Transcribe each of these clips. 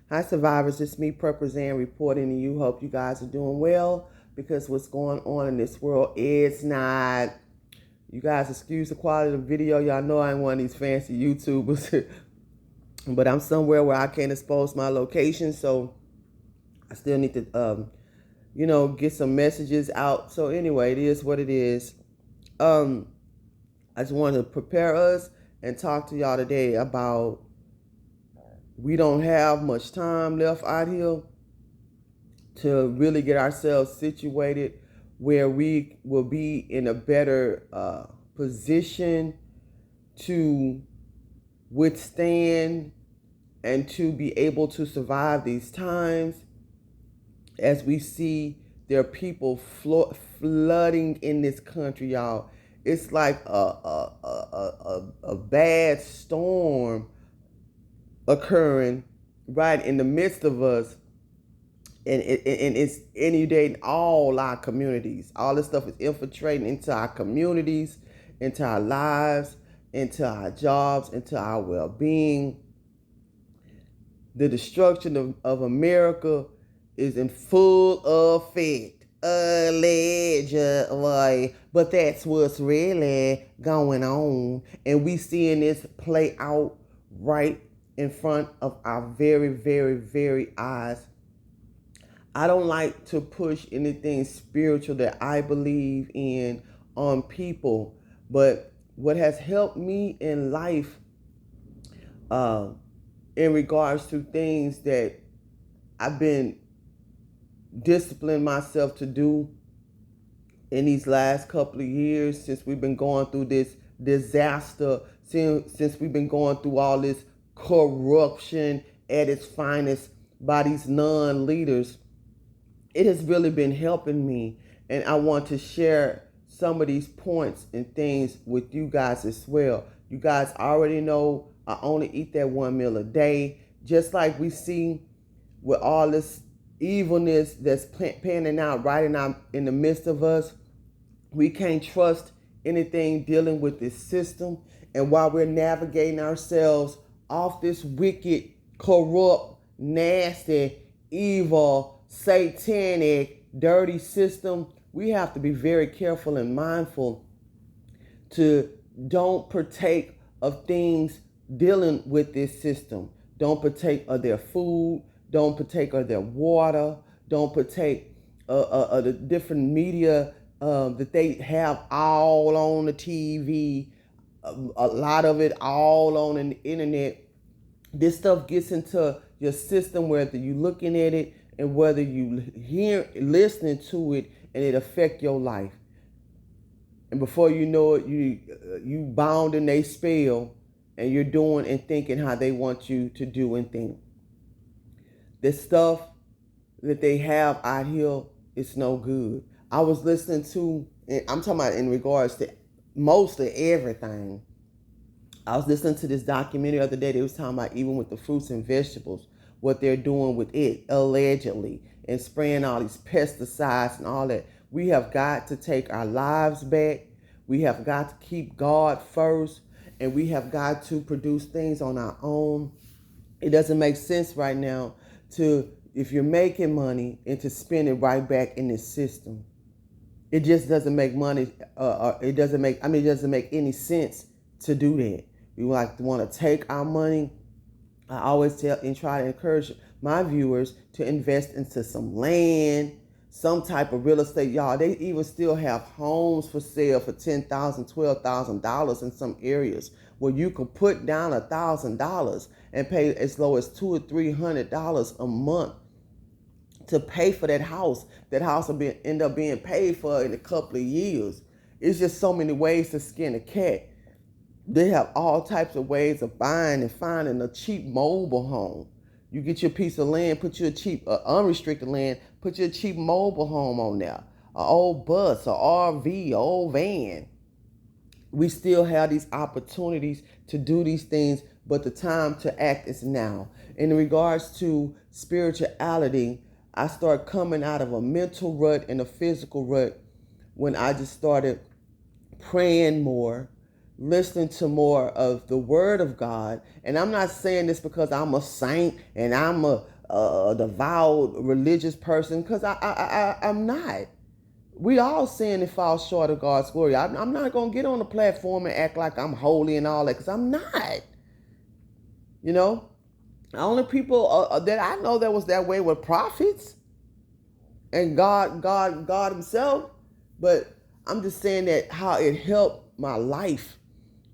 Hi, survivors. It's me, Purpose-Ann, reporting to you. Hope you guys are doing well because what's going on in this world is not. You guys excuse the quality of the video. Y'all know I ain't one of these fancy YouTubers, but I'm somewhere where I can't expose my location, so I still need to, get some messages out. So anyway, it is what it is. I just wanted to prepare us and talk to y'all today about we don't have much time left out here to really get ourselves situated where we will be in a better position to withstand and to be able to survive these times as we see there are people flooding in this country, y'all. It's like a bad storm occurring right in the midst of us, and it's inundating all our communities. All this stuff is infiltrating into our communities, into our lives, into our jobs, into our well-being. The destruction of America is in full effect, allegedly, but that's what's really going on, and we seeing this play out right in front of our very, very, very eyes. I don't like to push anything spiritual that I believe in on people, but what has helped me in life, in regards to things that I've been disciplining myself to do in these last couple of years, since we've been going through this disaster, since we've been going through all this corruption at its finest by these non-leaders, it has really been helping me. And I want to share some of these points and things with you guys as well. You guys already know I only eat that one meal a day. Just like we see with all this evilness that's panning out right in the midst of us, we can't trust anything dealing with this system. And while we're navigating ourselves off this wicked, corrupt, nasty, evil, satanic, dirty system, we have to be very careful and mindful to don't partake of things dealing with this system. Don't partake of their food. Don't partake of their water. Don't partake of the different media that they have all on the TV, a lot of it all on the internet. This stuff gets into your system, whether you looking at it and whether you listening to it, and it affect your life. And before you know it, you bound in their spell, and you're doing and thinking how they want you to do and think. The stuff that they have out here is no good. I was listening to, and I'm talking about in regards to mostly everything. I was listening to this documentary the other day. They was talking about even with the fruits and vegetables, what they're doing with it, allegedly, and spraying all these pesticides and all that. We have got to take our lives back. We have got to keep God first, and we have got to produce things on our own. It doesn't make sense right now to, if you're making money, and to spend it right back in this system. It just doesn't make money. It doesn't make any sense to do that. We want to take our money. I always tell and try to encourage my viewers to invest into some land, some type of real estate. Y'all, they even still have homes for sale for $10,000, $12,000 in some areas, where you can put down $1,000 and pay as low as $200 or $300 a month to pay for that house. That house will end up being paid for in a couple of years. It's just so many ways to skin a cat. They have all types of ways of buying and finding a cheap mobile home. You get your piece of land, put your cheap, unrestricted land, put your cheap mobile home on there. An old bus, an RV, an old van. We still have these opportunities to do these things, but the time to act is now. In regards to spirituality, I started coming out of a mental rut and a physical rut when I just started praying more, listening to more of the Word of God. And I'm not saying this because I'm a saint and I'm a a devout religious person, because I'm not. We all sin and fall short of God's glory. I'm not going to get on the platform and act like I'm holy and all that, because I'm not. You know, the only people that I know that was that way were prophets and God himself. But I'm just saying that how it helped my life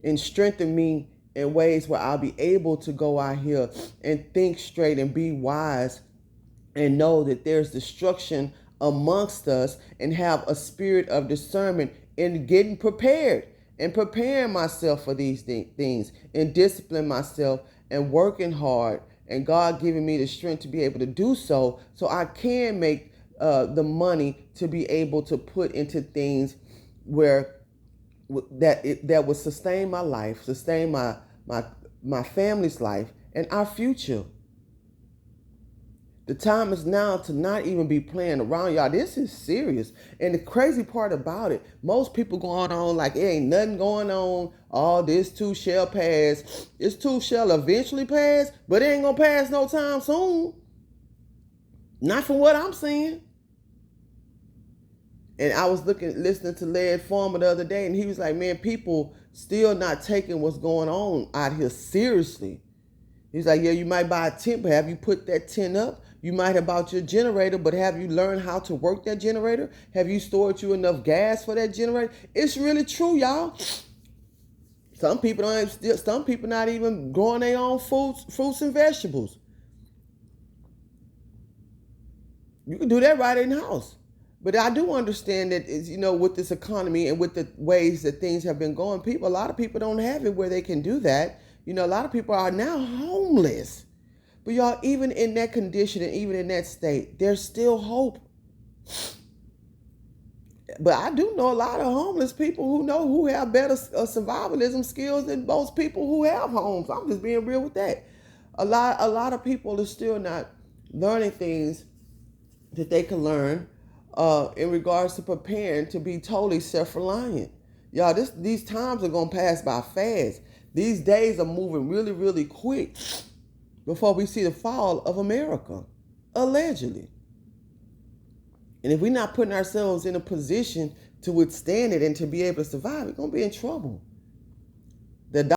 and strengthened me in ways where I'll be able to go out here and think straight and be wise and know that there's destruction amongst us, and have a spirit of discernment in getting prepared and preparing myself for these things and discipline myself and working hard, and God giving me the strength to be able to do so I can make the money to be able to put into things where that would sustain my life, sustain my family's life and our future. The time is now to not even be playing around, y'all. This is serious. And the crazy part about it, most people going on like it ain't nothing going on. All this too shall pass. This too shall eventually pass, but it ain't gonna pass no time soon. Not from what I'm seeing. And I was listening to Led Farmer the other day, and he was like, man, people still not taking what's going on out here seriously. He's like, yeah, you might buy a tent, but have you put that tent up? You might have bought your generator, but have you learned how to work that generator? Have you stored you enough gas for that generator? It's really true, y'all. Some people not even growing their own fruits and vegetables. You can do that right in the house. But I do understand that, with this economy and with the ways that things have been going, a lot of people don't have it where they can do that. A lot of people are now homeless. But y'all, even in that condition and even in that state, there's still hope. But I do know a lot of homeless people who have better survivalism skills than most people who have homes. I'm just being real with that. A lot of people are still not learning things that they can learn in regards to preparing to be totally self-reliant. Y'all, these times are going to pass by fast. These days are moving really, really quick before we see the fall of America, allegedly. And if we're not putting ourselves in a position to withstand it and to be able to survive, we're going to be in trouble.